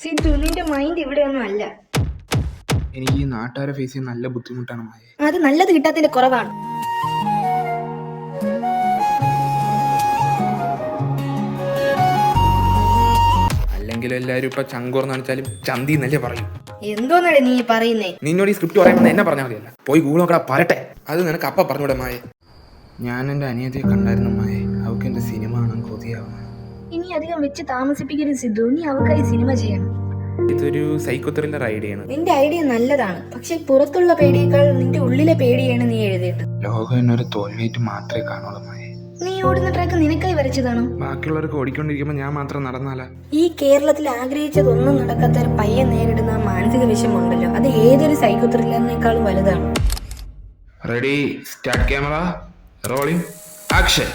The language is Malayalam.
സിദ്ധു, നിന്റെ മൈൻഡ് ഇവിടെ ഒന്നും അല്ല. എനിക്ക് ഈ നാട്ടുകാരെ ഫേസ് ചെയ്യാൻ നല്ല ബുദ്ധിമുട്ടാണ് മായേ. അത് നല്ലത് കിട്ടാത്തതിന്റെ കുറവാണ്. അല്ലെങ്കിലും എല്ലാരും ഇപ്പൊ ചങ്കോർന്ന് കാണിച്ചാലും ചന്തി എന്നല്ലേ പറയും. എന്തോന്നടേ നീ പറയുന്നേ? നിന്നോട് ഈ സ്ക്രിപ്റ്റ് പറയുമ്പോൾ എന്നെ പറഞ്ഞാൽ മതിയല്ല, പോയി ഗൂഗിൾ നോക്കടാ പറട്ടെ. അത് നിനക്ക് അപ്പ പറഞ്ഞൂടെ മായേ. ഞാൻ എൻ്റെ അനിയത്തിയെ കണ്ടായിരുന്നു മായേ, അവൾക്ക് എൻ്റെ സിനിമ കാണാൻ കൊതിയാവുന്നു. ഇനി അധികം വെച്ച് താമസിപ്പിക്കരുത് സിദ്ധു, നീ അവക്കായി സിനിമ ചെയ്യണം. ഇതൊരു സൈക്കോ ത്രില്ലർ ഐഡിയ ആണ്. നിന്റെ ഐഡിയ നല്ലതാണ്, പക്ഷെ പുറത്തുള്ള പേടിയേക്കാൾ നിന്റെ ഉള്ളിലെ പേടിയാണ് നീ എഴുതേണ്ടത്. ലോകം എന്നൊരു തോൽവിയായിട്ട് മാത്രമേ കാണുള്ളൂ മായേ. നീ ഓടുന്ന ട്രാക്ക് നിനക്കായി വരച്ചതാണോ? ബാക്കിയുള്ളവർക്ക് ഓടിക്കൊണ്ടിരിക്കുമ്പോൾ ഞാൻ മാത്രം നടന്നാലാ? ഈ കേരളത്തിൽ ആഗ്രഹിച്ചതൊന്നും നടക്കാത്ത ഒരു പയ്യൻ നേരിടുന്ന ആ മാനസിക വിഷമുണ്ടല്ലോ, അത് ഏതൊരു സൈക്കോ ത്രില്ലറിനേക്കാളും വലുതാണ്. Ready, start camera, rolling, action.